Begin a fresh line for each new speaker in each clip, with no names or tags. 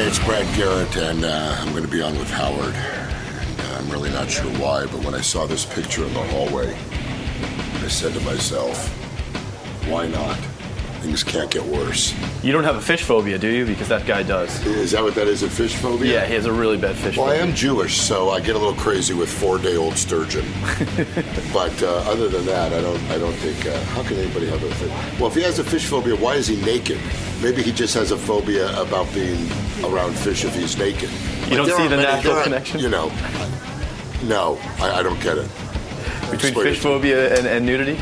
it's Brad Garrett, and I'm going to be on with Howard. I'm really not sure why, but when I saw this picture in the hallway, I said to myself, why not? Things can't get worse.
You don't have a fish phobia, do you? Because that guy does.
Is that what that is, a fish phobia?
Yeah, he has a really bad fish phobia.
Well, I am Jewish, so I get a little crazy with 4-day-old sturgeon. But other than that, I don't think, how can anybody have a fish? Well, if he has a fish phobia, why is he naked? Maybe he just has a phobia about being around fish if he's naked.
You don't see the natural connection?
You know, no, I don't get it.
Between fish phobia and nudity?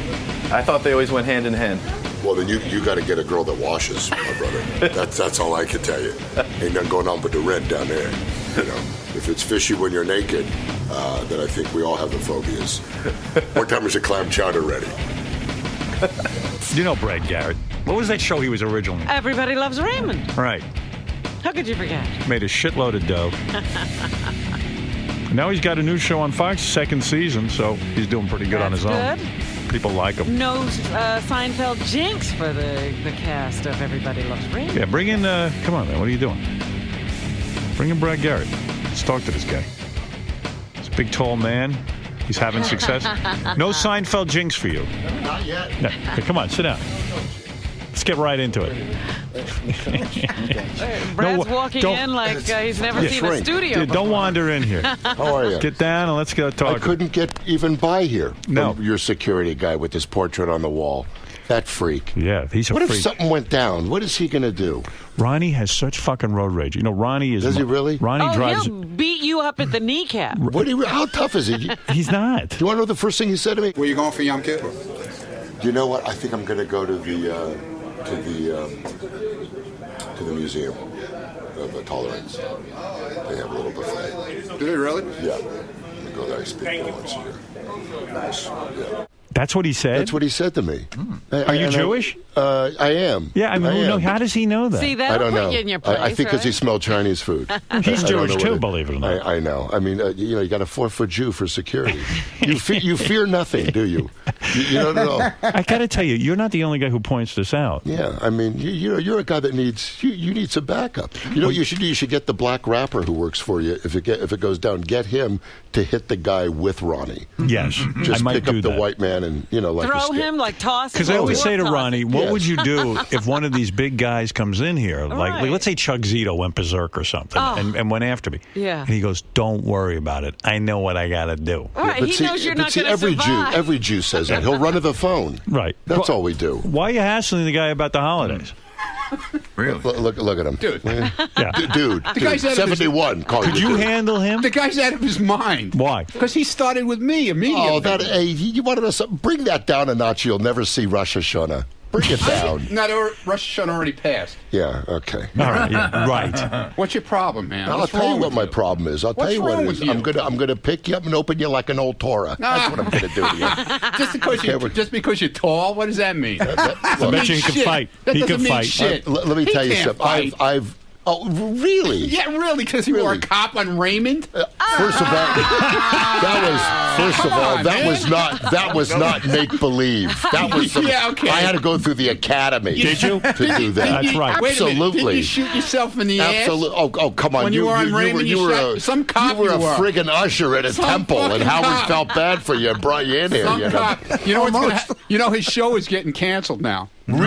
I thought they always went hand in hand.
Well, then you got to get a girl that washes, my brother. That's all I can tell you. Ain't nothing going on but the rent down there. You know, if it's fishy when you're naked, then I think we all have the phobias. What time is the clam chowder ready?
You know Brad Garrett. What was that show he was originally?
Everybody Loves Raymond.
Right.
How could you forget?
Made a shitload of dough. Now he's got a new show on Fox, second season, so he's doing pretty good on his own.
Good.
People like him.
No Seinfeld jinx for the cast of Everybody Loves Raymond.
Yeah, bring in, come on, man, what are you doing? Bring in Brad Garrett. Let's talk to this guy. He's a big, tall man. He's having success. No Seinfeld jinx for you.
Not yet.
No. Hey, come on, sit down. Let's get right into it.
Brad's walking in like he's never seen a studio
Dude, don't wander in here.
How are you?
Get down and let's go talk.
I couldn't get even by here.
No.
Your security guy with his portrait on the wall. That freak.
Yeah, he's a
What
freak.
if something went down? What is he going to do?
Ronnie has such fucking road rage. You know, Ronnie is...
Does he really?
Ronnie drives...
He'll beat you up at the kneecap.
How tough is he?
He's not.
Do you want to know the first thing he said to me?
Where you going for Yom Kippur?
Do you know what? I think I'm going to go to the museum of tolerance. They have a little buffet.
Do they really?
Yeah. I'm going to go there. I speak there once a year. Nice. Yeah.
That's what he said?
That's what he said to me.
Are you Jewish?
I am.
Yeah, I mean,
am.
how does he know that?
See,
I
that'll
don't
put
know.
you in your place,
I think because he
right?
smelled Chinese food.
He's
I don't
Jewish
know
too,
what
believe it or not.
I know. I mean, you got a 4-foot Jew for security. You fear nothing, do you? You don't know.
I got to tell you, you're not the only guy who points this out.
Yeah, I mean, you're a guy that needs you need some backup. You know, you should get the black rapper who works for you. If it goes down, get him to hit the guy with Ronnie.
Yes,
Just
I might
pick
do
up the
that.
white man and like
Throw him, like toss him.
Because I always say to Ronnie, what
Yes.
would you do if one of these big guys comes in here? Like let's say Chuck Zito went berserk or something and went after me.
Yeah.
And he goes, don't worry about it. I know what I got to do.
Right,
But
he knows you're not going to
every
survive.
every Jew says that. He'll run to the phone.
Right.
That's all we do.
Why are you hassling the guy about the holidays?
Really?
Look at him.
Dude.
Yeah.
Dude,
guy's out of his-
71.
Could you handle him?
The guy's out of his mind.
Why?
Because he started with me immediately.
Oh, you wanted us to bring that down a notch. You'll never see Rosh Hashanah. Bring it down.
Not Rosh Hashanah already passed.
Yeah, okay.
All right. Yeah, right.
What's your problem, man?
I'll
What's
tell you
wrong
what
with
my
you?
problem is. I'll tell
What's
you what
wrong
it
with
is.
you?
I'm gonna pick you up and open you like an old Torah. That's what I'm gonna do to you.
Just because you're tall, what does that mean?
I bet you he can fight.
That
He
doesn't
can
mean
fight.
shit.
Let me
He
tell you
can't
something.
fight.
Oh, really?
Yeah, really? Because you were a
Really?
cop on Raymond?
First of all, that was not make believe. That was
Yeah, okay.
I had to go through the academy.
Did you?
to do that?
That's right.
Wait a minute,
Absolutely.
didn't you shoot yourself in the ass?
Absolutely. Oh, come on.
When you were on Raymond, you shot some cop
You were a
you were.
friggin' usher at a
Some
temple, and
fucking
Howard
cop.
felt bad for you and brought you in here.
Some
You know?
cop. You know what's gonna you know his show is getting canceled now.
Really?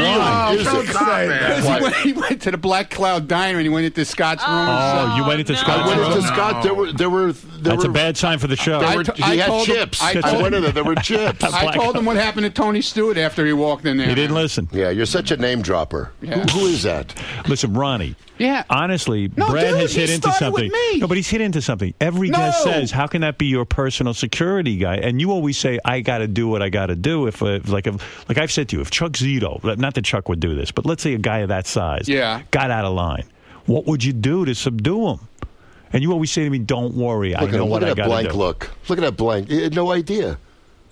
Is
don't
it?
say
Why?
that. He went to the Black Cloud Diner and he went into Scott's room.
Oh, you went into
no.
I
Scott's
went into
room?
Scott. There were.
That's a bad sign for the show.
I
He had
told him-
chips.
I
I
told
went in there. There were chips.
I told him what happened to Tony Stewart after he walked in there.
He didn't listen.
Yeah, you're such a name dropper.
Yeah.
Who is that?
Listen, Ronnie.
Yeah.
Honestly,
No,
Brad
dude,
has hit
he
into
started with
something.
me.
No, but he's hit into something. Every
No.
guest says, "How can that be your personal security guy?" And you always say, "I got to do what I got to do." If like I've said to you, if Chuck Zito, not that Chuck would do this, but let's say a guy of that size, got out of line, what would you do to subdue him? And you always say to me, "Don't worry, I know what I got to do."
Look at that blank look. Look at that blank. He had no idea.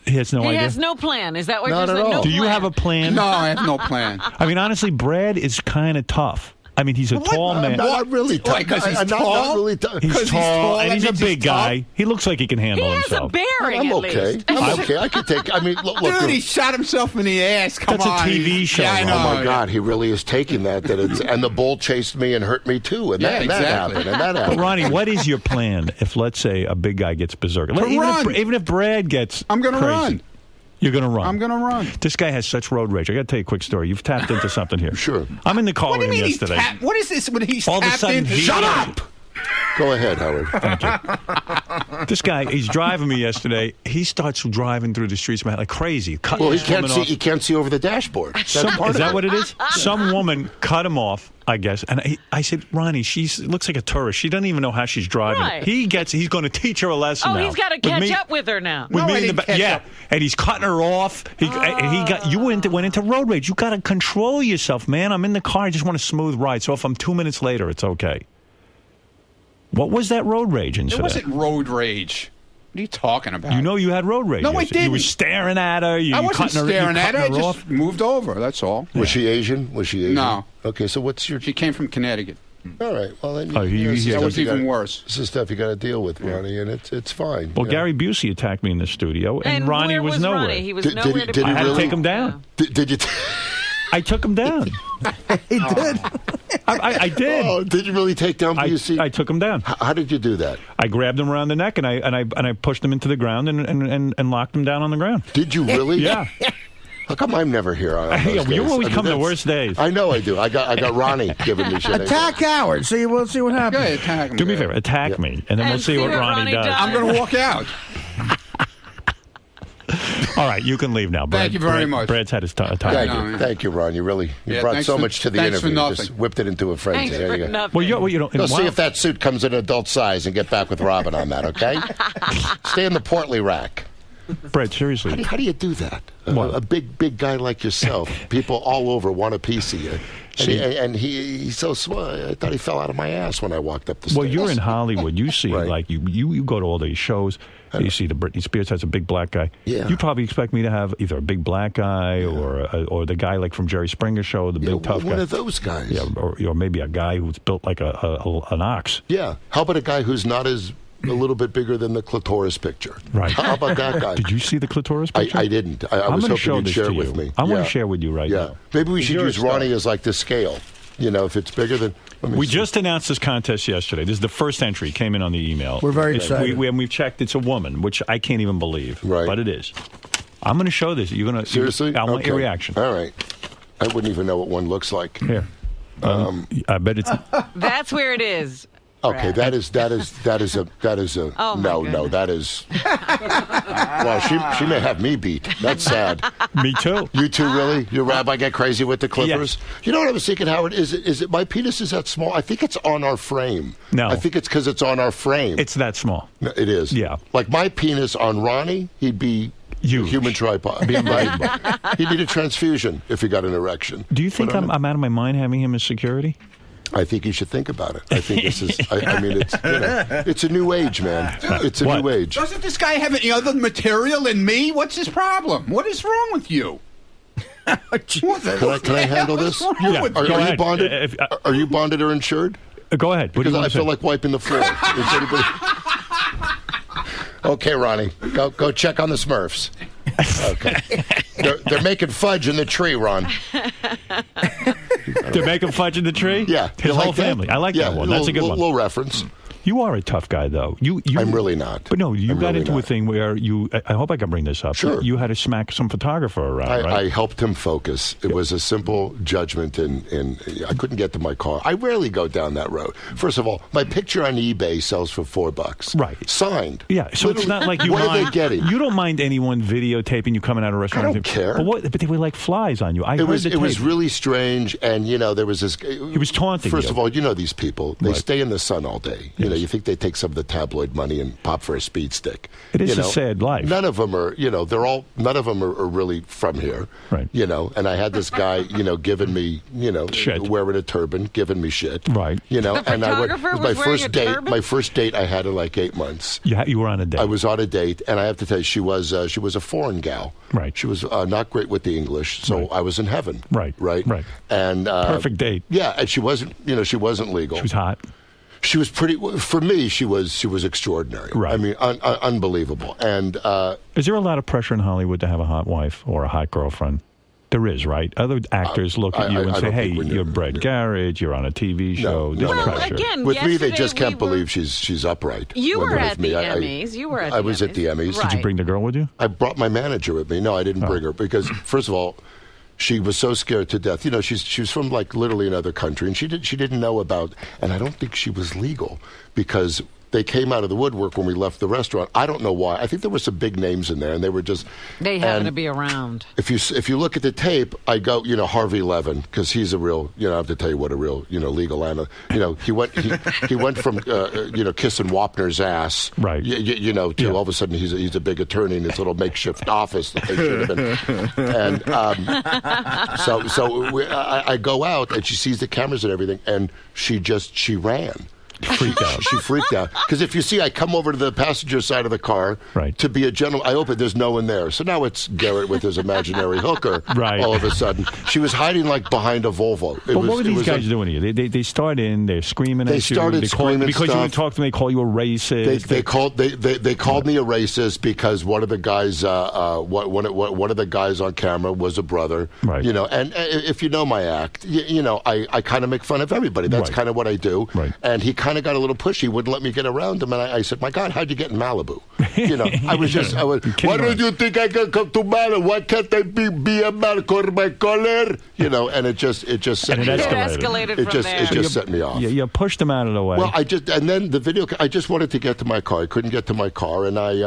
He has no
He
idea.
has no plan. Is that what
Not
you're
at
saying?
all.
No
Do you
plan.
have a plan?
No, I have no plan.
I mean, honestly, Brad is kind of tough. I mean, he's a tall man.
Not really tall.
Because he's tall?
Not really tall.
He's tall, and he's a big guy.
Tough?
He looks like he can handle
He has
himself.
a bearing,
I'm
at
okay.
least.
I'm okay. I could take. I mean, look.
Dude, he shot himself in the ass. Come
That's a
on.
TV show,
Yeah, I
Ron.
know.
Oh my God, he really is taking that. And the bull chased me and hurt me too. And that
exactly.
happened. And that
But
happened.
Ronnie, what is your plan if, let's say, a big guy gets berserk?
run.
Even if Brad gets
I'm going to
crazy,
run.
You're going to run.
I'm going to run.
This guy has such road rage. I got to tell you a quick story. You've tapped into something here.
Sure.
I'm in the car
What do
with
you
him
mean
yesterday.
what is this when he's
All of a
tapped
sudden,
into?
he-
Shut up!
Go ahead, Howard.
This guy, he's driving me yesterday. He starts driving through the streets, man, like crazy.
Well, he
this woman
can't see.
off.
He can't see over the dashboard. That's part
Is
of
that
it.
what it is? Some woman cut him off, I guess. And I said, Ronnie, she looks like a tourist. She doesn't even know how she's driving.
Right.
He's going to teach her a lesson now.
He's got to catch up with her now.
With
No,
me
I
in the
didn't
back.
catch
Yeah,
up.
and he's cutting her off. You went into road rage. You got to control yourself, man. I'm in the car. I just want a smooth ride. So if I'm 2 minutes later, it's okay. What was that road rage
It
incident?
wasn't road rage. What are you talking about?
You know you had road rage.
No, I
yesterday. You were
didn't.
staring at her.
I wasn't staring at her. I
her
just
off.
moved over. That's all.
Was she Asian?
No.
Okay, so what's your?
She came from Connecticut.
All right. Well, then
Oh,
this is
That
stuff
was
you
even
gotta-
worse.
This is stuff you got to deal with, Ronnie, and it's fine.
Well,
you know.
Gary Busey attacked me in the studio, and Ronnie
where was
nowhere.
Ronnie? He was
Did- did
nowhere
he-
to
did
be
he
I had to
really?
take him down.
Did you?
I took him down.
He did.
I did.
Oh, did you really take down Busey?
I took him down.
How did you do that?
I grabbed him around the neck and I pushed him into the ground and locked him down on the ground.
Did you really?
Yeah.
How come I'm never here on those
Yeah,
days?
you always
I mean,
come the
that's-
worst days.
I know I do. I got Ronnie giving me shit.
Attack Howard. See, we'll see what
Go
happens.
ahead, attack him.
Do me a
Dad.
favor, attack me, and then we'll
And
see what
see what
Ronnie
Ronnie
does.
does.
I'm going to walk out.
All right, you can leave now.
Thank you very much.
Brad's had his time.
Thank
No,
you,
man.
thank you, Ron. You really
Yeah,
brought
thanks
so
for-
much to the
thanks for
interview. You
nothing.
just whipped it into a frenzy.
Thanks
There
for
you go.
nothing.
Well, you don't.
Let's see if that suit comes in adult size and get back with Robin on that, okay? Stay in the portly rack.
Brad, seriously.
How do you do that?
What?
A big guy like yourself, people all over want a piece of you. And he's so small. I thought he fell out of my ass when I walked up the stairs.
Well, you're in Hollywood. You see,
Right.
like you go to all these shows. You see the Britney Spears has a big black guy.
Yeah.
You probably expect me to have either a big black guy or the guy like from Jerry Springer show, the big tough
one
guy.
of those guys.
Yeah, or maybe a guy who's built like an ox.
Yeah. How about a guy who's not as a little bit bigger than the clitoris picture?
Right.
How about that guy?
Did you see the clitoris picture?
I didn't. I
I'm
was
gonna
hoping
show
you'd
this
share
to
it with
you.
me.
I want
Yeah.
to share with you right
Yeah.
now.
Maybe we should
Your
use
stuff.
Ronnie as like the scale. You know, if it's bigger than. let me
We
see.
just announced this contest yesterday. This is the first entry. Came in on the email.
We're very excited.
We've checked. It's a woman, which I can't even believe.
Right.
But it is. I'm going to show this. You're going to
Seriously?
I want your
Okay.
reaction.
All right. I wouldn't even know what one looks like.
Here. I bet it's.
That's where it is.
Okay,
Brad.
that is a
Oh, my
no,
goodness.
that is. Well, she may have me beat. That's sad.
Me too.
You two, really? Your rabbi get crazy with the clippers? You know what I was thinking, Howard? Is it my penis is that small? I think it's on our frame.
No.
I think it's because it's on our frame.
It's that small.
No, it is.
Yeah.
Like my penis on Ronnie, he'd be
Huge.
a human tripod. Right? He'd need a transfusion if he got an erection.
Do you think
But
I'm out of my mind having him as security?
I think you should think about it. I think this is. I mean, it's a new age, man. It's a
What?
new age.
Doesn't this guy have any other material than me? What's his problem? What is wrong with you?
Can I handle this?
What's wrong
Yeah.
with
Are,
Go
are you
ahead.
bonded? Are you bonded or insured?
Go ahead. What do
Because
you
I
want to
feel
say?
like wiping the floor. Is anybody... Okay, Ronnie, go check on the Smurfs. Okay, they're making fudge in the tree, Ron.
They're making fudge in the tree?
Yeah,
His
you
whole
like that?
family. I like
Yeah,
that one. That's a good one.
Little reference.
You are a tough guy, though. You
I'm really not.
But no, you
I'm
got
really
into a
not.
thing where you. I hope I can bring this up.
Sure.
You had to smack some photographer around,
I
right?
helped him focus. It was a simple judgment, and I couldn't get to my car. I rarely go down that road. First of all, my picture on eBay sells for $4.
Right.
Signed.
Yeah, so it's not like you
What
mind.
are they getting?
You don't mind anyone videotaping you coming out of a restaurant.
I don't care.
But they were like flies on you. I
It
heard
was
the
it was
tape.
really strange, and there was this. He
was taunting
First
you.
of all, these people they
Right.
stay in the sun all day. You you think they take some of the tabloid money and pop for a speed stick.
It is a sad life.
None of them are, none of them are really from here.
Right.
And I had this guy, giving me,
shit.
wearing a turban, giving me shit.
Right.
And
photographer
it was
was wearing a turban?
my first date I had in like 8 months.
You were on a date.
I was on a date, and I have to tell you, she was a foreign gal.
Right.
She was not great with the English, so
Right.
I was in heaven.
Right.
And
Perfect date.
Yeah, and she wasn't legal.
She was hot.
She was pretty. For me, she was extraordinary.
Right.
I mean, unbelievable. And
is there a lot of pressure in Hollywood to have a hot wife or a hot girlfriend? There is, right? Other actors look at you and say, "Hey, you're Brett Garrett. You're on a TV show."
No.
There's
Well,
pressure.
again,
with me, they
yesterday
just can't
we were-
believe she's upright.
You were
With
at
me,
the
I
Emmys. You were at the
I was
Emmys.
at the Emmys.
Did you bring the girl with you?
I brought my manager with me. No, I didn't bring her because, first of all, she was so scared to death. She was from like literally another country, and she didn't know about. And I don't think she was legal because they came out of the woodwork when we left the restaurant. I don't know why. I think there were some big names in there, and they were just.
They happen to be around.
If you look at the tape, I go, Harvey Levin, because he's a real, I have to tell you what a real, legal animal. He went from, kissing Wapner's ass,
right?
To all of a sudden he's a big attorney in his little makeshift office that they should have been. And I go out and she sees the cameras and everything, and she ran.
Freaked out.
She freaked out. Because if you see, I come over to the passenger side of the car
right.
to be a gentleman. I open, there's no one there. So now it's Garrett with his imaginary hooker.
Right.
All of a sudden. She was hiding like behind a Volvo.
But what were these guys doing to you? They start in, they're screaming at you.
They started screaming
because
stuff.
you would talk to them, they call you a racist.
They called me a racist because one of the guys one of the guys on camera was a brother.
Right.
And if you know my act, I kind of make fun of everybody. That's kind of what I do.
Right.
And he kind of got a little pushy. He wouldn't let me get around him, and I said, "My God, how'd you get in Malibu?" Why don't you think I can come to Malibu? Why can't I be a man for my color? And it just set me off.
Escalated from there.
It just set me off.
Yeah, you pushed him out of the way.
Well, and then the video. I just wanted to get to my car. I couldn't get to my car, and I.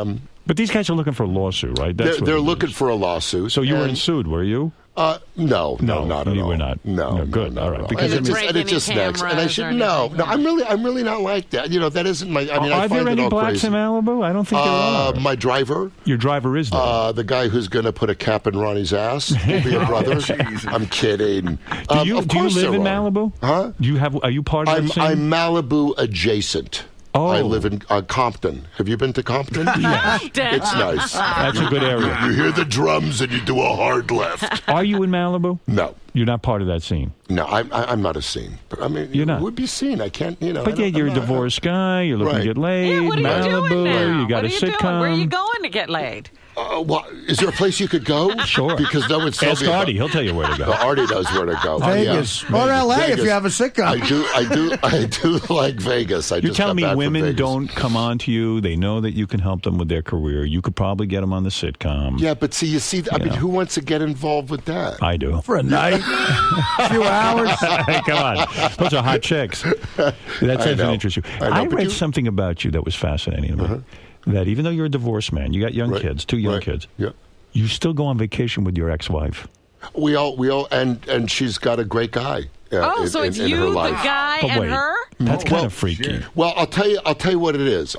But these guys are looking for a lawsuit, right?
They're looking for a lawsuit.
So you weren't sued, were you?
No, not at
you
all.
were not.
No,
good.
No,
all right.
no.
Because
and it's just next. And I should I'm really not like that. That isn't my. I mean,
are
I find
there any
it all
blacks
crazy.
in Malibu? I don't think there are.
My driver.
Your driver is there.
The guy who's going to put a cap in Ronnie's ass will be a brother. I'm kidding.
Do you live in Malibu?
Huh?
Are you part of that scene?
I'm Malibu adjacent.
Oh.
I live in Compton. Have you been to Compton?
Yes.
It's nice.
That's a good area.
You hear the drums and you do a hard left.
Are you in Malibu?
No.
You're not part of that scene?
No, I'm not a scene. I mean,
you're not.
It would be seen. I can't,
But you're a divorced guy. You're looking to get laid.
Yeah, what are you
Malibu.
doing now?
You got a sitcom.
Doing? Where are you going to get laid?
Is there a place you could go?
Sure.
Because that would
ask Artie. He'll tell you where to go.
Artie knows where to go.
Vegas or L.A.
Vegas.
If you have a sitcom.
I do like Vegas.
You're telling me women don't come on to you. They know that you can help them with their career. You could probably get them on the sitcom.
Yeah, but see, I mean, who wants to get involved with that?
I do.
For a night, a few hours.
Come on. Those are hot chicks. That doesn't interest you. I read something about you that was fascinating. That even though you're a divorced man, you got young kids, 2 young kids.
Yeah.
You still go on vacation with your ex-wife.
We all, and she's got a great guy.
So it's you, the guy, and her.
That's kind of freaky.
Shit. Well, I'll tell you what it is.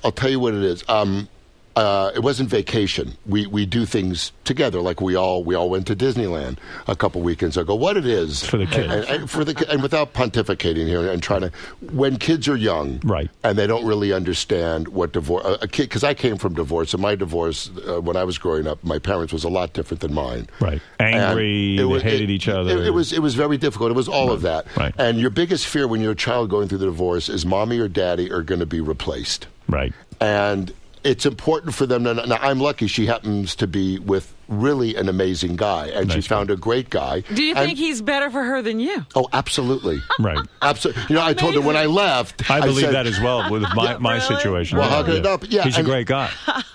It wasn't vacation. We do things together. Like we all went to Disneyland a couple weekends ago. What it is
for the kids,
and without pontificating here and trying to, when kids are young,
right,
and they don't really understand what divorce. A kid, because I came from divorce, and my divorce when I was growing up, my parents was a lot different than mine.
Right, angry, they hated each other.
It was very difficult. It was all of that.
Right.
And your biggest fear when you're a child going through the divorce is mommy or daddy are going to be replaced.
Right.
And it's important for them to know. Now, I'm lucky she happens to be with really an amazing guy, and she found a great guy.
Do you think he's better for her than you?
Oh, absolutely.
Right.
Absolutely. I told her when I left.
I believe that as well with my situation.
Well, how could it not? Yeah,
he's a great guy.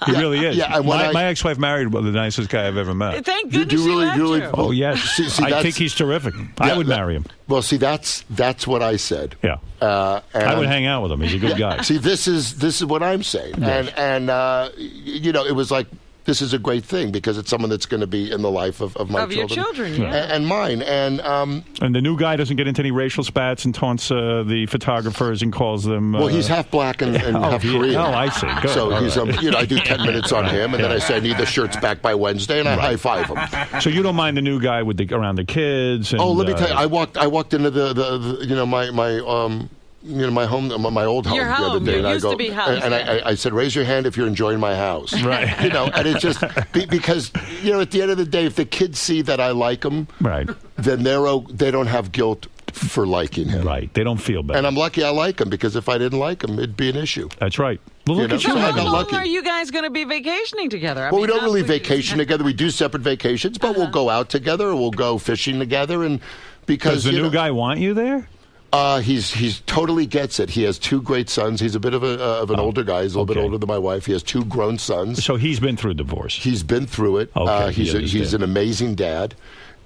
He really is.
Yeah, and
my ex-wife married the nicest guy I've ever met.
Thank goodness she left you.
Oh, yes. I think he's terrific. I would marry him.
Well, see, that's what I said.
Yeah. I would hang out with him. He's a good guy.
See, this is what I'm saying. Yes. And it was like this is a great thing because it's someone that's going to be in the life of my
Of your children, yeah.
and mine. And
the new guy doesn't get into any racial spats and taunts the photographers and calls them.
well, he's half black and half Korean.
Oh, I see. Good.
So
All
he's
right.
I do 10 minutes on him, and then I say I need the shirts back by Wednesday, and I high five him.
So you don't mind the new guy with around the kids? And,
Let me tell you, I walked into my home, my old home
Your
the other
home.
day,
You
and I
used
go,
to be housed
and
there.
I said, raise your hand if you're enjoying my house,
Right.
And it's just because at the end of the day, if the kids see that I like them,
right,
then they don't have guilt for liking him,
right. They don't feel bad.
and I'm lucky I like him because if I didn't like him, it'd be an issue.
That's right. Well, look at
So
you.
I
How
got
long
lucky.
are you guys going to be vacationing together?
Well, we don't really vacation together. We do separate vacations, but we'll go out together or we'll go fishing together, and because
Does the new guy want you there?
He's totally gets it. He has two great sons. He's a bit of an older guy. He's a little bit older than my wife. He has two grown sons.
So he's been through divorce.
He's been through it.
Okay,
He's an amazing dad.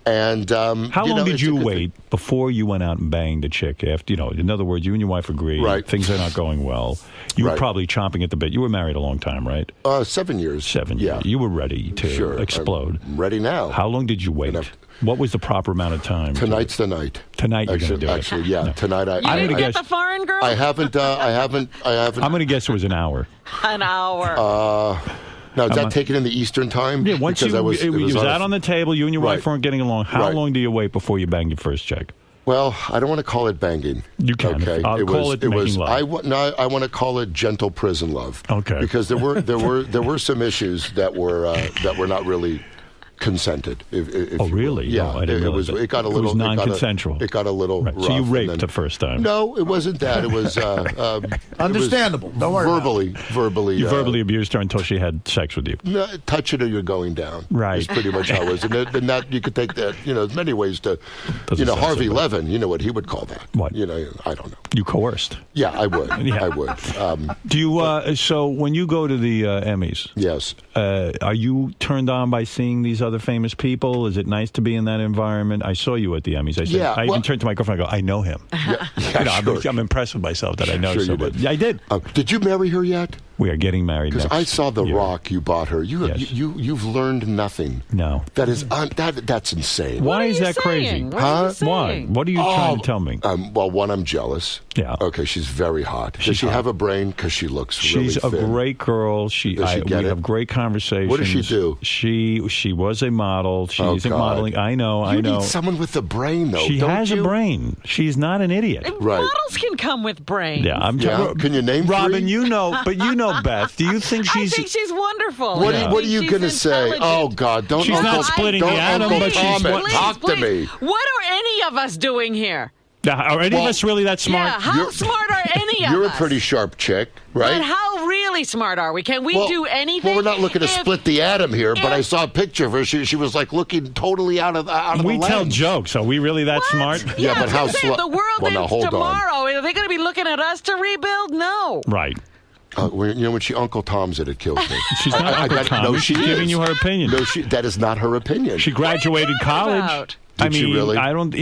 And
how long did you wait before you went out and banged a chick? After in other words, you and your wife agree.
Right.
Things are not going well. You were probably chomping at the bit. You were married a long time, right?
7 years.
7
Yeah.
years. You were ready to explode.
I'm ready now.
How long did you wait? What was the proper amount of time?
Tonight's the night.
Tonight you're going to do it.
Actually, yeah.
No.
Tonight
You didn't get the foreign girl?
I haven't. I'm
going to guess it was an hour.
An hour.
Now, is that taken in the Eastern time?
Yeah, once
Because
it was out on the table, you and your wife
Right.
weren't getting along. How
Right.
long do you wait before you bang your first chick?
Well, I don't want to call it banging.
You can.
Okay.
I'll call it making love.
I want to call it gentle prison love.
Okay.
Because there were some issues that were not really consented. If
really?
Yeah.
No, I didn't realize that.
It got a
It
little
was non-consensual.
It got a little
Right.
rough.
So you
and
raped
then-
the first time.
No, it wasn't that. It was
Understandable. Don't worry about
verbally.
You verbally abused her until she had sex with you.
No, touch it or you're going down.
Right.
Is pretty much how it was. And that you could take that, there's many ways to,
Doesn't sound
Harvey
so bad.
Levin, you know what he would call that.
What?
I don't know.
You coerced.
Yeah, I would.
Yeah.
I would.
Do you? So when you go to the Emmys,
Yes.
are you turned on by seeing these other famous people? Is it nice to be in that environment? I saw you at the Emmys. I said,
Yeah,
I even turned to my girlfriend and go, I know him. I'm impressed with myself that I know
Sure you
somebody.
did.
Yeah, I did.
Did you marry her yet?
We are getting married
Because
next
I saw The
year.
Rock. You bought her.
Yes.
You've learned nothing.
No.
That is that's insane.
Why
What are
is
you
that crazy?
saying? What are you
Why?
saying?
What are you trying to tell me?
Well, one, I'm jealous.
Yeah.
Okay, she's very hot. Does
She's
she
hot.
have a brain? Because she looks
She's
really
a
thin.
great girl.
Does she
We
get it?
have great conversations.
What does she do?
She was a model. She
Oh,
isn't
God.
modeling. I know.
You
I know.
need someone with a brain, though.
She
don't
has
you?
a brain. She's not an idiot.
Right.
Models can come with brains.
Yeah, I'm
Yeah?
telling.
Can you name
Robin?
three?
You know, but you know Beth. Do you think
I
she's?
think she's wonderful.
What,
I
what are
think
you
she's
going to say?
intelligent.
Oh, God, don't
She's
Uncle,
not splitting
don't
the atom,
Uncle
but she's
Tom it.
what-
Talk to me.
What are any of us doing here?
Are any of
Well,
us really that smart?
Yeah, how smart are any of us?
You're a pretty sharp chick, right?
But how really smart are we? Can we do anything?
Well, we're not looking to
If-
split the atom here, but I
if-
saw a picture of her. She was like looking totally out of the
We tell
lens.
jokes. Are we really that
What?
smart?
Yeah, but how
if
slow-
the world
Well, now,
ends
hold on.
tomorrow, are they going to be looking at us to rebuild? No.
Right.
When she Uncle Tom's it kills me.
She's not Uncle Tom.
No,
She's
she
giving
is.
you her opinion.
No, that is not her opinion.
She graduated
talking
college.
about?
I
Did she
mean,
really?
I don't.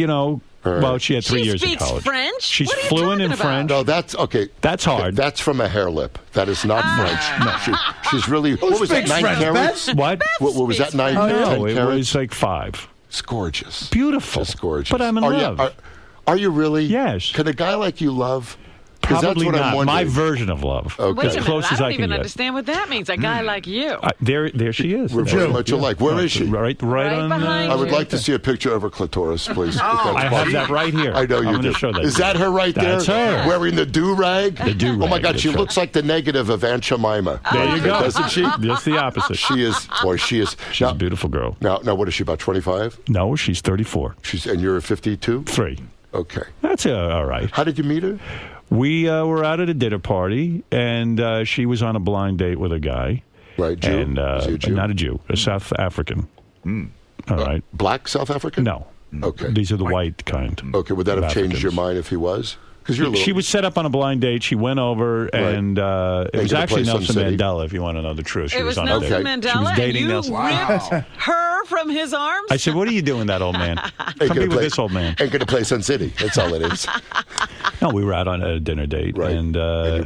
Well, she had 3
She
years of
speaks
college.
French?
She's
What are you
fluent in
talking about?
French.
No, that's okay.
That's hard.
That's from a hair lip. That is not French. No, she's really. What was that?
speaks
9
French,
carats?
What?
What was that? 9
No,
10
it
carats?
was like 5.
It's gorgeous.
Beautiful.
It's gorgeous.
But I'm in love.
Are you really?
Yes.
Can a guy like you love? 'Cause
Probably
that's what I'm
not.
wondering.
My version of love.
Okay.
Wait a
As
minute.
close
I
as
don't
I can
even
get.
understand what that means. A guy like you.
There she is.
We're very much alike. Where is she?
Right on.
behind
I would
you.
like to see a picture of her clitoris, please. if that's
I have
possible.
that right here.
I know you
I'm
do.
gonna show that
Is
to you.
that her right there?
That's her.
Wearing the do-rag?
The do-rag,
Oh, my God.
that's
She
right.
looks like the negative of Aunt Jemima.
There you go.
Doesn't she?
Just the opposite.
She is. Boy, she is.
She's a beautiful girl.
Now, what is she, about 25?
No, she's 34.
And you're 52?
3.
Okay.
That's all right.
How did you meet her?
We were out at a dinner party, and she was on a blind date with a guy.
Right, Jew?
And,
Is he a Jew?
not a Jew, a South African. All right.
Black South African?
No.
Okay.
These are the white kind.
Okay, would that
of
have changed
Africans.
your mind if he was? Because you're a little...
She was set up on a blind date. She went over, and it was
gonna
actually
play Sun
Nelson
City.
Mandela, if you want to know the truth. She
It was
on
Nelson
a date.
Mandela,
She was
and
dating
you
Nelson.
ripped her from his arms?
I said, what are you doing, that old man? Come be with this old man.
Ain't going to play Sun City. That's all it is.
No, No, we were out on a dinner date,
Right.
and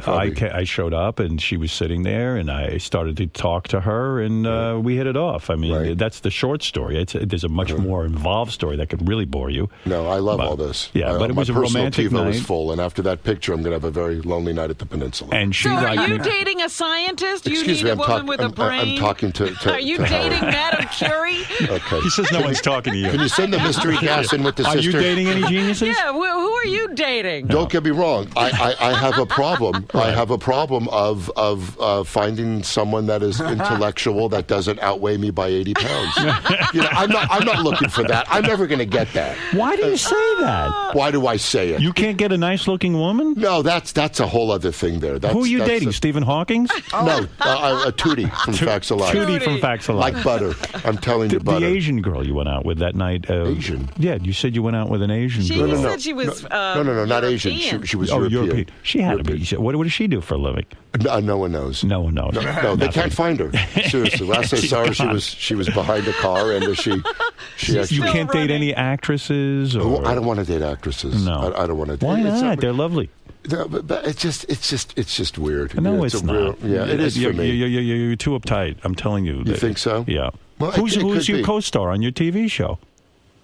probably-
I showed up, and she was sitting there, and I started to talk to her, and we hit it off. I mean,
Right.
that's the short story. There's a much more involved story that could really bore you.
No, I love all this.
Yeah, but it was a
my personal
romantic
TiVo
night.
is full, and after that picture, I'm going to have a very lonely night at the Peninsula.
And she
So are
liked
you
me.
dating a scientist? You
Excuse
need
me,
a
I'm
woman
talk-
with a
I'm-
brain?
I'm talking to
Are you
to
dating
Howard.
Madame Curie?
Okay.
He says no one's talking to you.
Can you send the mystery gas in with the
Are
sister?
you dating any geniuses?
Yeah, who are you dating?
Don't get me wrong. I have a problem. I have a problem of finding someone that is intellectual that doesn't outweigh me by 80 pounds. I'm not looking for that. I'm never going to get that.
Why do you say that?
Why do I say it?
You can't get a nice-looking woman?
No, that's a whole other thing there.
Who are you dating? Stephen Hawking?
No, a Tootie from Facts Alive.
Tootie from Facts Alive.
Like butter. I'm telling you,
The
butter.
Asian girl you went out with that night.
Asian?
Yeah, you said you went out with an Asian
She
girl.
said she was
No, not Asian.
European.
She was
Oh,
European.
European. She had to be. What does she do for a living?
No one knows.
No one knows.
No, they
Nothing.
can't find her. Seriously, last I saw her, she was behind a car, and she
You
actually.
can't date any actresses? Or...
I don't want to date actresses.
No.
I don't want to date.
Why
it's
not? They're lovely.
No, but it's just weird.
No,
it's
it's
a
not.
Real, it is
you're,
for me.
You're too uptight. I'm telling you.
You think so?
Yeah.
Well,
who's
it could
your
be.
co-star on your TV show?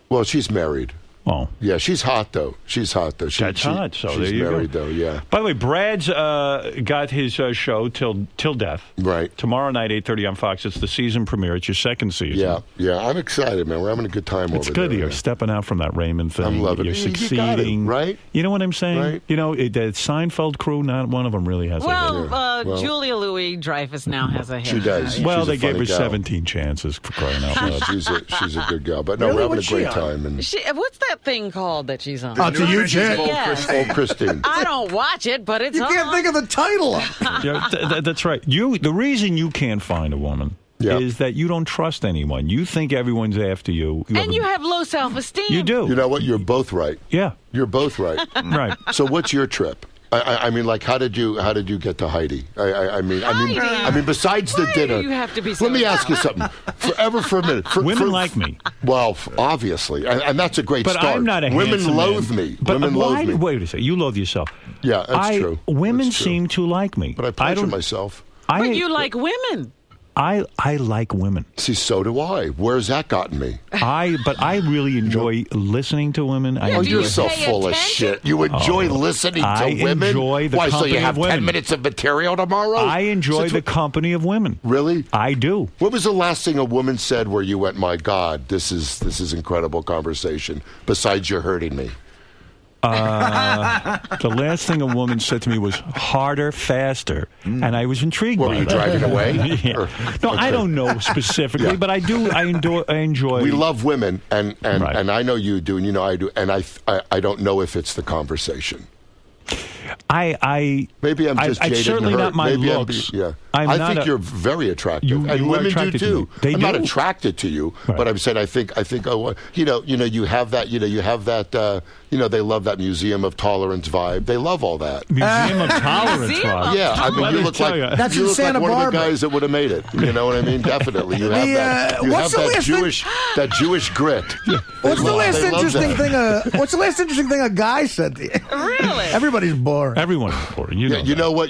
Well, she's married.
Oh.
Yeah, she's hot though. That's hot. So
she's there you
married
go.
though. Yeah.
By the way, Brad's got his show till death.
Right.
Tomorrow night, 8:30 on Fox. It's the season premiere. It's your second season.
Yeah. I'm excited, man. We're having a good time
It's
over
good.
there.
You're stepping out from that Raymond thing.
I'm loving
You're
it. You got it,
succeeding.
right?
You know what I'm saying?
Right.
You know, the Seinfeld crew, not one of them really has a hit.
Well, Julia Louis-Dreyfus now has a hit.
She does.
Well,
She's a
they gave
funny
her
gal.
17 chances for crying out loud.
She's a good gal. But no,
Really?
we're having
What's
a great
she on?
time. And
What's that thing called that she's on?
Oh, it's a huge hit.
Yeah.
Christine.
I don't watch it, but it's
You
on.
can't think of the title.
Yeah, that's right. The reason you can't find a woman
Yeah.
is that you don't trust anyone. You think everyone's after you.
And you have low self-esteem.
You do.
You know what? You're both right.
Yeah.
You're both right.
Right.
So what's your trip? I mean, like, how did you get to Heidi? I mean, besides the
Why
dinner.
do you have to be so
Let me ask you something. For a minute.
Women like me.
Well, obviously, and that's a great
But
start.
I'm not a
Women
handsome
loathe
man.
me.
But
Women
why?
loathe me.
Wait a second. You loathe yourself.
Yeah, that's true.
Women
That's true.
seem to like me.
But I pleasure myself.
But you like women.
I like women.
See, so do I. Where's that gotten me?
But I really enjoy listening to women. I
Oh,
do
you're
you
so
pay
full of
attention?
shit. You enjoy listening to
I
women?
enjoy the
Why, so
company
you
of
have 10
women.
minutes of material tomorrow?
I enjoy
Since
the
we-
company of women.
Really?
I do.
What was the last thing a woman said where you went, my God, this is incredible conversation, besides you're hurting me?
The last thing a woman said to me was harder, faster, and I was intrigued
What,
by
were you
that.
driving away?
Yeah.
Or-
No,
okay.
I don't know specifically,
Yeah.
but I do. I enjoy.
We love women, and
Right.
I know you do, and you know I do, and I don't know if it's the conversation. Maybe I'm just
I
jaded
certainly
and hurt.
not my
Maybe
looks.
I
not
think
a-
you're very attractive,
You
and
are
women do
attracted to
too.
me. They
I'm not
do.
attracted to you,
Right.
but I'm saying I think oh, well, you have that they love that Museum of Tolerance vibe. They love all that.
Museum of Tolerance.
Museum
Bob.
of
Yeah, I mean,
Let
you
me
look
tell
like
you.
That's
you
in
look
Santa
like one of the
Barbara.
guys that would have made it. You know what I mean? Definitely, you have that. You
what's
have
the
that
last thing-
Jewish grit.
What's the last
They love
interesting
that.
thing? What's the last interesting thing a guy said to you?
Really?
Everybody's boring.
Everyone is boring. You know.
You
that.
know what?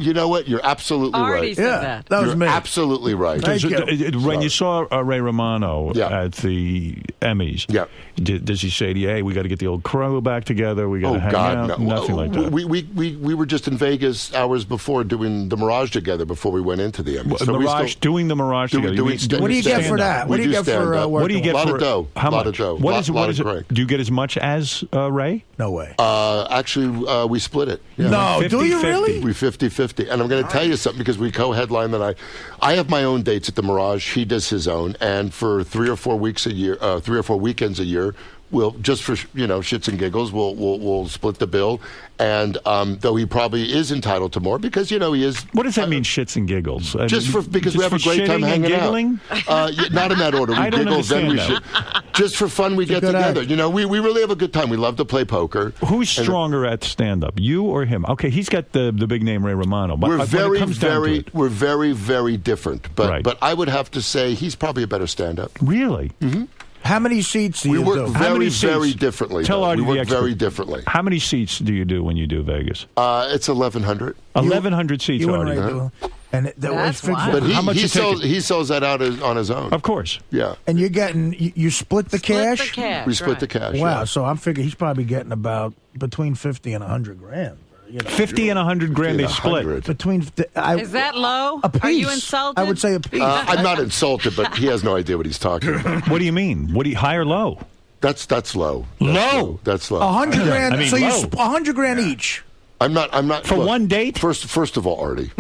You know what? You're absolutely
Already
right.
said
Yeah,
that.
was
You're
me.
absolutely right.
Thank you.
When you saw Ray Romano
Yeah.
at the Emmys,
Yeah.
does he say to you, "Hey, we got to get the old crew back together. We got to
Oh
hang
God,
out"?
no!
Nothing like that.
We were just in Vegas hours before doing the Mirage together before we went into the Emmys.
The Mirage, doing the Mirage
Do we-
together.
do we
You
stand-
What do you get for
stand-up.
that? What do you
We
get
do
for
stand-up.
What do you get
Lot
for
of dough.
How
Lot
much?
of dough.
What is
Lot
it?
of crank.
Do you get as much as Ray?
No way.
Actually, we split it. Yeah.
No, do you
50-50.
really?
We 50-50. And I'm going to tell you something because we co-headline that I have my own dates at the Mirage. He does his own. And for 3 or 4 weeks a year, 3 or 4 weekends a year, we'll just for shits and giggles, we'll split the bill. And though he probably is entitled to more because he is.
What does that mean, shits and giggles?
Because we have a
for
great time
shitting and
hanging
giggling?
out. Not in that order. We
I don't
giggle, then we
understand
shit. Just for fun, we get
good
together.
act.
We really have a good time. We love to play poker.
Who's
And
stronger at stand-up, you or him? Okay, he's got the big name Ray Romano. But
We're
when it
very,
comes down to
very,
it-
we're very, very different. But
Right.
but I would have to say he's probably a better stand-up.
really. Mm-hmm.
How many seats do
We
you
work
do?
very,
seats?
very differently.
Tell
though.
Artie
we
the
work
expert.
very differently.
How many seats do you do when you do Vegas?
It's 1,100.
1,100 seats,
You and
Artie.
Ray do. And
That's wild.
But
How much
he
you
sells
taking?
he sells that out on his own.
Of course.
Yeah.
And you're getting you split the cash.
Split the cash.
We split
right.
the cash.
Wow.
yeah.
So I'm figuring he's probably getting about between 50 and 100 grand. You know,
50 and 100 grand they
100.
split.
between.
Is that low?
a piece?
Are you insulted?
I would say a piece.
I'm not insulted, but he has no idea what he's talking about.
What do you mean? What do you, high or low?
That's low.
Low?
That's low.
100 grand.
I mean,
so you
low.
100 grand each.
I'm not
For
look,
one date?
First of all, Artie.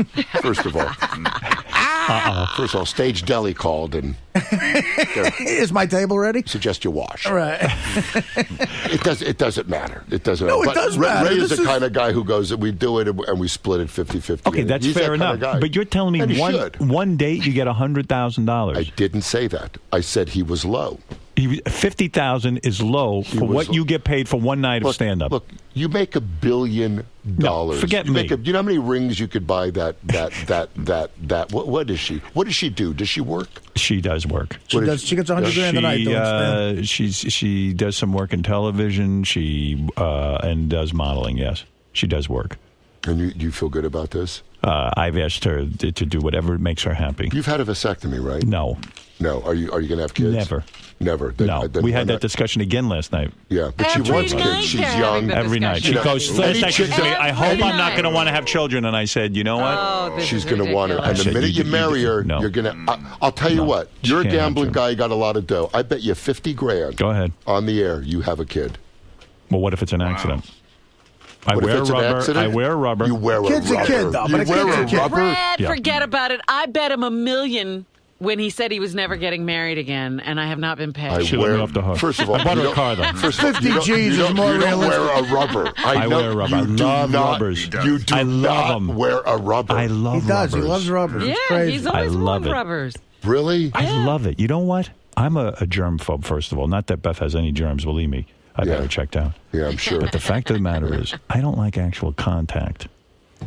First of all. First of all, Stage Deli called and
Is my table ready?
suggest you wash.
All right.
It doesn't matter. It doesn't
No,
matter.
it does matter.
Ray is
This
the
is-
kind of guy who goes, we do it and we split it 50-50.
Okay, that's
He's
fair
that kind
enough.
of guy.
But you're telling
And
me
he
one
should.
one date you get
I
$100,000.
didn't say that. I said he was low.
50,000 is low for
was
what
low.
you get paid for one night of stand up.
Look, you make $1 billion.
forget
you
me.
Do you know how many rings you could buy that what is she? What does she do? Does she work?
She does work.
She gets 100 grand a night.
She,
doing stand-up.
she does some work in television. She and does modeling. Yes, she does work.
And you feel good about this?
I've asked her to do whatever makes her happy.
You've had a vasectomy, right?
No,
No. Are you going to have kids?
Never.
Never.
no.
Then
We
why
had that
not?
discussion again last night.
Yeah, but she
Every
wants
night
kids. She's
they're having
young.
the
Every night she
discussion.
goes.
Any
Last night she
chick-
said to me, "I hope
Every
I'm not
night.
going to want to have children." And I said, "You know what?
Oh, this
She's
is
going to want her.
ridiculous.
And the
said,
minute
you
you marry her,
no.
you're going to. I'll tell you
No.
what.
She
You're a
can't have
gambling
children.
guy. You got a lot of dough. I bet you 50 grand.
Go ahead."
On the air, you have a kid.
Well, what if it's an accident? I
What if
wear
it's an
rubber.
accident?
I wear rubber.
You wear a
Kid's a
rubber.
kid, though,
You
but a
wear
kid's a
a
kid.
rubber.
Brad,
Yeah.
forget about it. I bet him $1 million when he said he was never getting married again, and I have not been paid.
She let me off the hook.
First of all,
I bought
you
her a
don't-
car, though.
First of all,
50
you don't-
G's
you
is
don't-
more
you don't
realistic.
wear a rubber.
I
know
wear a rubber. I
you do
love
not-
rubbers.
You do
I love
not
'em.
wear a rubber.
I love
He does.
rubbers.
He loves rubbers.
Yeah,
It's crazy.
he's always
I love
worn
it.
rubbers.
Really?
I love it. You know what? I'm a germphobe, first of all. Not that Beth has any germs, believe me. I've had
Yeah.
her checked out.
Yeah, I'm sure.
But the fact of the matter is, I don't like actual contact.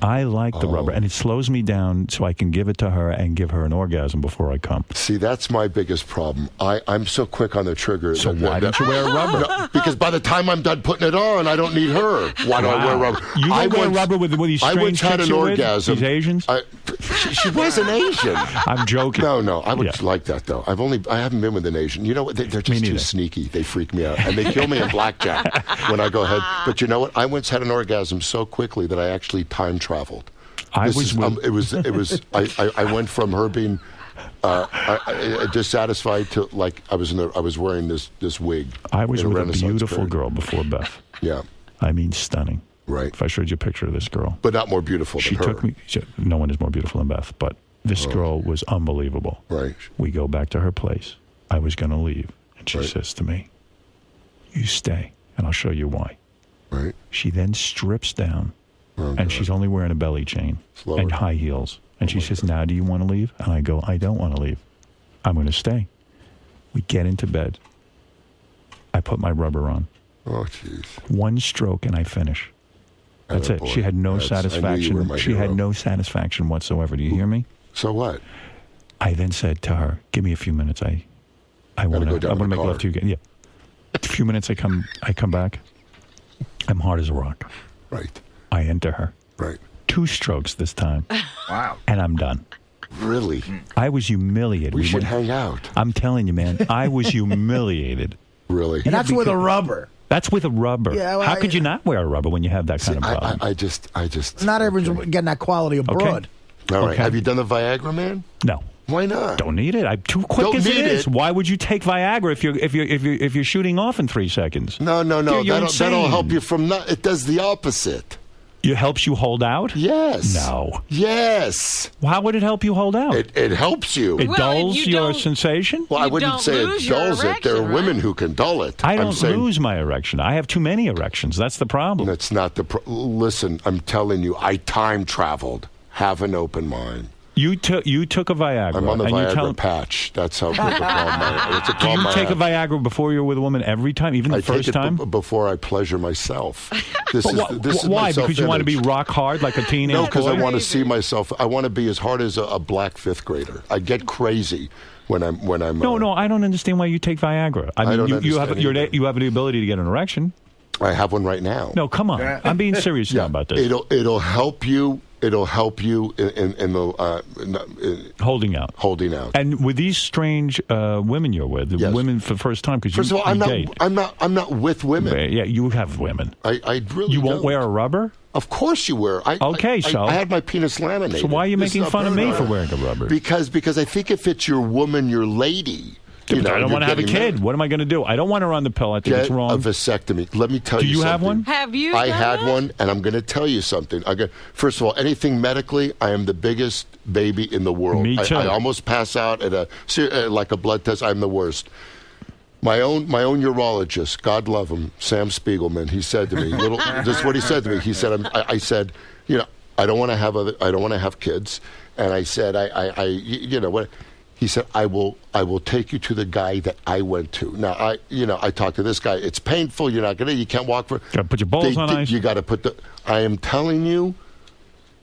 I like the rubber, and it slows me down so I can give it to her and give her an orgasm before I come.
See, that's my biggest problem. I'm so quick on the trigger.
So
that-
why
that-
don't you wear a rubber?
No, because by the time I'm done putting it on, I don't need her. Why do I wear rubber?
You
I
don't wear
once-
rubber with these
I
strange
once had
chicks
an
you're with?
orgasm.
These Asians?
She wasn't Asian.
I'm joking.
No, I would
Yeah.
like that though. I haven't been with an Asian. You know what? They're just too
neither.
sneaky. They freak me out, and they kill me in blackjack when I go ahead. But you know what? I once had an orgasm so quickly that I actually time traveled.
I
This
was
is,
with,
it was. I went from her being dissatisfied to like I was wearing this wig.
I was
in
with a
Renaissance
beautiful
period.
girl before Beth.
Yeah,
I mean, stunning.
right.
If I showed you a picture of this girl,
But not more beautiful
she
than her.
took me. No one is more beautiful than Beth, but this girl was unbelievable.
Right.
We go back to her place. I was going to leave, and she
Right.
says to me, "You stay, and I'll show you why."
Right.
She then strips down,
Oh,
and
God.
she's only wearing a belly chain
Slower.
and high heels. And she says, "Now do you want to leave?" And I go, "I don't want to leave. I'm going to stay." We get into bed. I put my rubber on.
Oh, jeez.
One stroke, and I finish. That's it.
Attaboy.
She had no
That's- I knew you were
satisfaction.
my
She had
hero.
no satisfaction whatsoever. Do you hear me?
So what?
I then said to her, "Give me a few minutes. I want
go
to.
down
I
to
want
the
to make
car."
love to you again." Yeah. A few minutes. I come back. I'm hard as a rock.
Right.
I enter her.
Right.
2 strokes this time.
Wow.
And I'm done.
Really?
I was humiliated.
We should
went-
hang out.
I'm telling you, man. I was humiliated.
Really?
And that's with a rubber.
That's with a rubber.
Yeah, well,
How could you not wear a rubber when you have that kind of problem?
I just.
Not everyone's
okay.
getting that quality abroad.
All right.
Okay.
Have you done the Viagra, man?
No.
Why not?
Don't need it. I'm too quick
Don't
as it
need
is.
it.
Why would you take Viagra if you're shooting off in 3 seconds?
No.
Dude, you're
that'll
insane.
help you from not. It does the opposite.
It helps you hold out?
Yes.
No.
Yes.
How would it help you hold out?
It helps you.
It
Well,
dulls
if you
your
don't-
sensation?
Well, I
You
wouldn't
don't
say it
lose your
dulls it. There are
erection,
women
right?
who can dull it.
I
I'm
don't
saying
lose my erection. I have too many erections. That's the problem.
That's not the. Listen, I'm telling you, I time traveled. Have an open mind.
You took a Viagra.
I'm on the
and
Viagra patch. That's how big a problem it's a
Do
problem
you
I
take a
have.
Viagra before you're with a woman every time, even the
I
first
take it
time?
before I pleasure myself. This
Why?
is my
Because you want to be
self-image.
rock hard like a teenager?
No, because I
boy?
want to see myself. I want to be as hard as a black fifth grader. I get crazy when I'm.
No, I don't understand why you take Viagra. I mean,
don't
you have
understand either.
you have the ability to get an erection.
I have one right now.
No, come on. I'm being serious now about this.
It'll help you. It'll help you in the
holding out.
Holding out.
And with these strange women you're with,
Yes.
women for the first time, because
First of all, I'm not with women.
Yeah, you have women.
I really.
You won't
don't.
wear a rubber?
Of course you wear. I had my penis laminated.
So why are you
This is
making
not
fun of me
paranoia.
for wearing a rubber?
Because I think if it's your woman, your lady.
I don't want to have a kid. What am I going to do? I don't want her on the pill. I think it's wrong.
A vasectomy. Let me tell you
Do you
something.
have one?
Have you?
I
done
had
that?
one, and I'm going to tell you something. First of all, anything medically, I am the biggest baby in the world.
Me too.
I almost pass out at like a blood test. I'm the worst. My own urologist, God love him, Sam Spiegelman. He said to me, this is what he said to me. He said, I said, I don't want to have kids, and I said, what. He said, I will take you to the guy that I went to. Now, I talked to this guy. It's painful. You can't walk for.
Got to put your balls on ice.
You got to put I am telling you,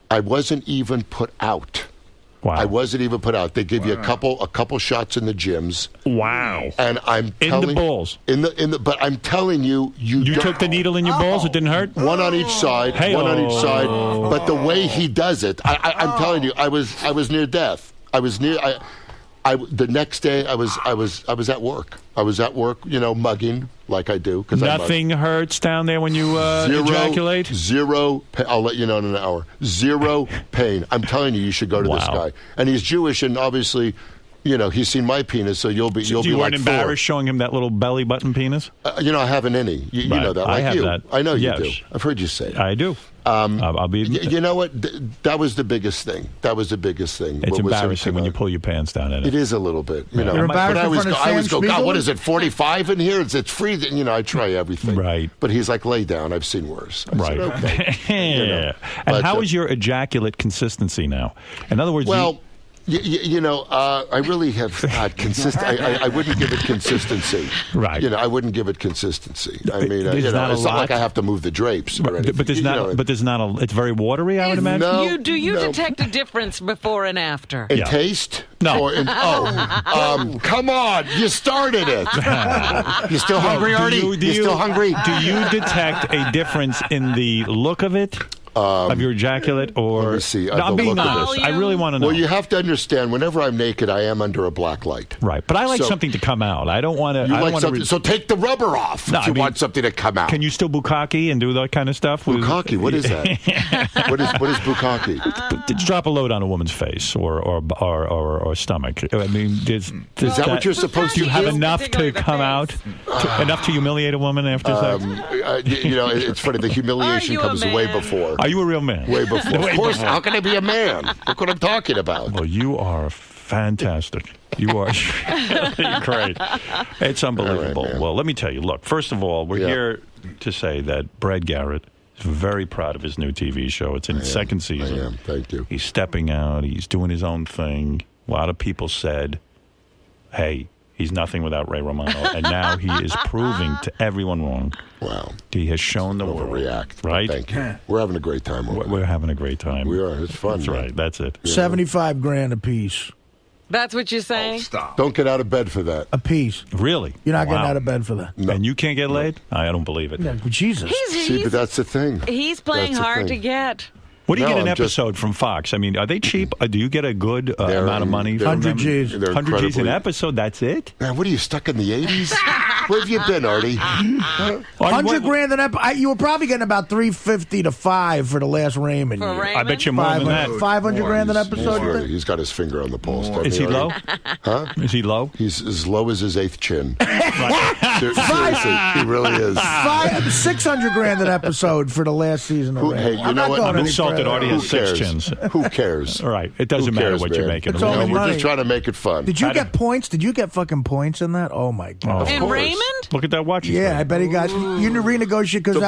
I wasn't even put out.
Wow.
I wasn't even put out. They give you a couple shots in the gyms.
Wow.
And I'm
in
telling
the balls.
But I'm telling you,
you took the needle in your balls. It didn't hurt.
One on each side.
Hey-o.
One on each side. But the way he does it, I'm telling you, I was near death. I was near. The next day, I was at work. I was at work, mugging like I do.
Nothing hurts down there when you ejaculate?
Zero pain. I'll let you know in an hour. Zero pain. I'm telling you should go to this guy. And he's Jewish, and obviously, he's seen my penis, so you'll be
you
like
weren't embarrassed showing him that little belly button penis?
I have an innie. You know that. Like
I have
you.
that.
I know you
Yes.
do. I've heard you say it.
I do. I'll be.
You know what? That was the biggest thing.
It's embarrassing when you pull your pants down in it.
It is a little bit.
You're embarrassed in front of
I always
Sam
go, God,
Spiegelman?
what is it, 45 in here? It's freezing. I try everything.
Right.
But he's like, lay down. I've seen worse. I
Right.
said, okay.
And how is your ejaculate consistency now? In other words,
Well, I really have had consistent. I wouldn't give it consistency.
Right.
I wouldn't give it consistency. I mean,
There's not a
it's not like
lot.
I have to move the drapes or anything.
but there's not. But there's not a. It's very watery. I would imagine.
No,
Do you
no.
detect a difference before and after?
In
Yeah.
taste?
No.
Or come on! You started it. You still hungry, Artie? You still hungry?
Do you detect a difference in the look of it? Of your ejaculate, or
let me see,
No, I'm
the
being
look of
honest.
it.
I really want to know.
Well, you have to understand. Whenever I'm naked, I am under a black light.
Right, but I like
So-
something to come out. I don't want to.
You like something, so take the rubber off
No,
if you
I mean,
want something to come out.
Can you still bukkake and do that kind of stuff?
Bukkake? What is that? what is bukkake?
Just drop a load on a woman's face or stomach. I mean, is
that what you're supposed
do?
to
You have
do?
enough
Particularly
to
the
come
face.
out, enough to humiliate a woman after sex.
It's funny. The humiliation
Are you a
comes way
man?
before.
Are you a real man?
Way before.
Way
Of course.
before.
How can I be a man? Look what I'm talking about.
Well, you are fantastic. You are really great. It's unbelievable.
All right, man.
Well, let me tell you. Look, first of all, we're
Yeah.
here to say that Brad Garrett is very proud of his new TV show. It's in its second season.
I am. Thank you.
He's stepping out. He's doing his own thing. A lot of people said, hey, he's nothing without Ray Romano. And now he is proving to everyone wrong.
Wow.
He has shown the world.
Overreact.
Right?
Thank you. We're having a great time over there.
We're having a great time.
We are. It's fun.
That's
man.
right. That's it.
$75,000 a piece.
That's what you're saying?
Stop.
Don't get out of bed for that.
A piece.
Really?
You're not getting
Wow.
out of bed for that.
No.
And you can't get laid? I don't believe it.
Yeah, Jesus.
See, but that's the thing.
He's playing
That's the
hard
thing.
to get.
What do you
No,
get an
I'm just-
episode from Fox? I mean, are they cheap? Do you get a good amount of money from
100
them?
G's.
They're
100 G's an
incredibly-
episode? That's it?
Man, what are you, stuck in the 80s? Where have you been, Artie?
$100,000 an episode. You were probably getting about $350 to $500 for the last Raymond
For
year.
Raymond?
I bet you're more than that.
$500,000 an episode. you think?
He's got his finger on the pulse. doesn't
Is he
Artie?
low?
Huh?
Is he low?
He's as low as his eighth chin. Seriously, he really is.
$600,000 an episode for the last season of
Who-
Raymond.
hey, you
I'm
know
not
what?
going
I'm
any
insulted.
further.
Artie
Who
has six
cares?
chins.
Who cares?
All right. It doesn't
Who
matter
cares,
what you're
man?
making.
It's only
We're
money.
just trying to make it fun.
Did you
How do-
get points? Did you get fucking points in that? Oh my god!
Of
In
course.
Raymond?
Look at that watch.
Yeah, I bet he got. You renegotiate because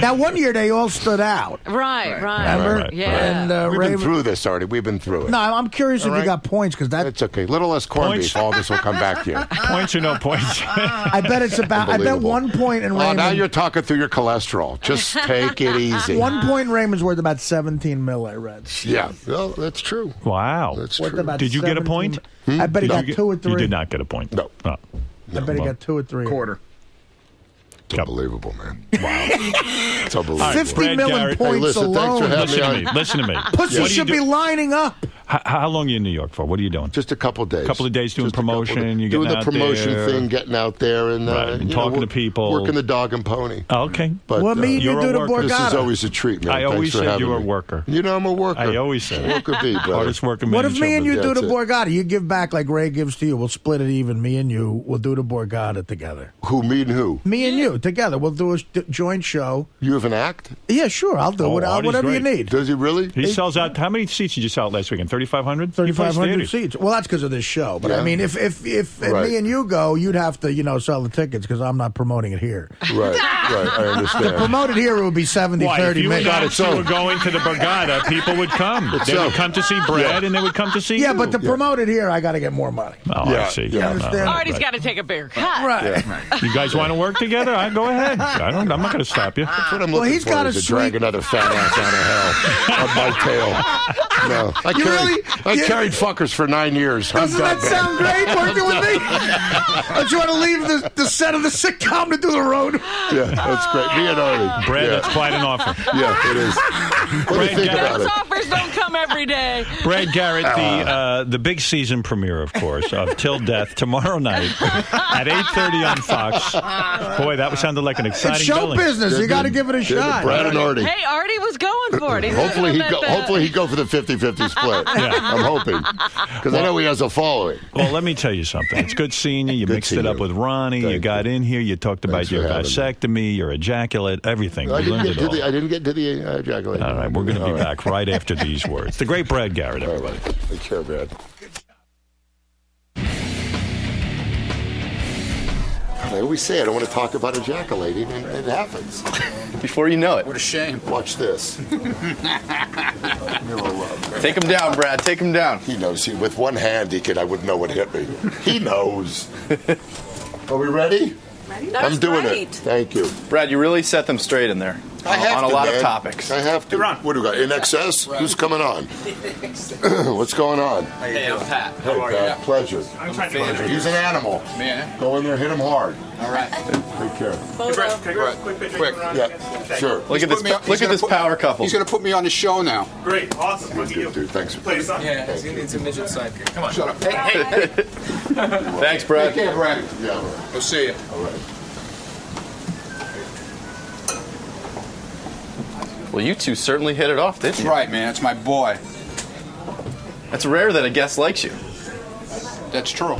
that one year they all stood out.
Right.
Remember?
Right.
Yeah.
And
We've been through this already. We've been through it.
No, I'm curious if
All
you
right.
got points because that.
It's okay. Little less corned
Points?
beef. All this will come back to you.
Points or no points?
I bet it's about. I bet
Unbelievable.
1 point in
Oh,
Raymond.
now you're talking through your cholesterol. Just take it easy.
1 point in Raymond's worth about 17 mil. I read.
Yeah, well, that's true.
Wow.
That's
Worth
true.
about
Did you get a
17
point?
I bet he
Did
got
you
2 or 3.
You did not get a point.
No.
Oh.
I bet he got 2 or 3.
Quarter.
It's unbelievable, man. Wow. It's unbelievable.
50
Brad
million
Garrett.
points
Hey, listen, thanks
alone.
for having
Listen to
me
me.
on.
Listen to me.
Pussy
What do you
should
do-
be lining up.
How long are you in New York for? What are you doing?
Just a couple days.
Couple of days doing
Just a couple
promotion, you're
doing
getting
the
out
promotion
there.
thing, getting out there and,
Right, and
you
talking
know,
to people.
working the dog and pony.
Oh, okay.
But
What me and you
you're a
do to
worker.
this is
Borgata?
always a treat, man.
I always
Thanks for
said
having
you were a
me.
worker.
You know I'm a worker.
I always said.
Worker bee, brother.
Hardest worker man
What
in
if me and you
showbiz.
do the
That's it.
Borgata? You give back like Ray gives to you. We'll split it even. Me and you. We'll do the Borgata together.
Who, me and who?
Me and you together. We'll do a joint show.
You have an act?
Yeah, sure. I'll do
Oh,
it.
Artie's
Whatever you
great.
need.
Does he really?
He sells out. How many seats did you sell out last weekend? 3,500.
3,500 seats. Well, that's because of this show. But I
Yeah.
mean, if
Right.
me and you go, you'd have to sell the tickets because I'm not promoting it here.
Right, I understand.
Promote it here, it would be 70,
Why,
30
if you
minutes.
announced you were going to the Borgata, people would come. They
so.
would come to see Brad, and they would come to see
Yeah,
you.
but to promote it here, I got to get more money.
Oh,
Yeah,
I see.
yeah.
You understand?
Artie's got to take a bigger cut.
Right.
You guys want to work together? Go ahead. I'm not going to stop you.
That's what I'm
Well,
looking
he's
for
got
is
a
to drag
sweet-
another fat ass out of hell on my tail. No, I carried fuckers for 9 years. I'm
Doesn't
done,
that
man.
sound great working with me? Don't you want to leave the set of the sitcom to do the road?
Yeah, that's great. Me and Artie.
Brad,
yeah.
that's quite an offer.
Yeah, it is. What do you
Brad
think
Garrett.
about
Those
it?
offers don't come every day.
Brad Garrett, the big season premiere, of course, of Till Death tomorrow night at 8:30 on Fox. Boy, that sounded like an
It's
exciting
show
billing.
business. You got to give it a shot.
Brad and Artie.
Hey, Artie was going for it. He
Hopefully
said that,
hopefully he'd go for the 50-50 split.
Yeah.
I'm hoping. Because I know he has a following.
Well, let me tell you something. It's good seeing you. You
Good
mixed it
seeing
up
you.
with Ronnie. You
Thank
got
you.
in here. You talked about
Thanks
your
for having me.
vasectomy, your ejaculate, everything.
I
We
didn't
learned
get
it
to
all.
the ejaculate.
All right, we're going to be back right after these words. The great Brad Garrett,
All
everybody.
right. Take care, Brad. I always say I don't want to talk about ejaculating, and it happens.
Before you know it.
What a shame.
Watch this.
Take him down, Brad. Take him down.
He knows. With one hand, I wouldn't know what hit me. He knows. Are we ready? I'm doing it. Thank you.
Brad, you really set them straight in there.
I have
on
to,
a lot
man.
of topics.
I have to. What do we got? In excess? Who's coming on? What's going on?
Hey, I'm Pat.
Hey, Pat. Pleasure. Pleasure. He's an animal.
Man.
Go in there, hit him hard.
All right.
Take care.
Quick.
Yeah, sure.
Look at this power couple.
He's going to put me on the show now.
Great, awesome.
Good, dude. Thanks.
Play something.
Yeah, he's gonna need some midget sidekick. Come on.
Shut up.
Thanks, Brad.
Take care, Brad.
Yeah, all right.
We'll see you.
All right.
Well, you two certainly hit it off, didn't
That's
you?
right, man. It's my boy.
That's rare that a guest likes you.
That's true.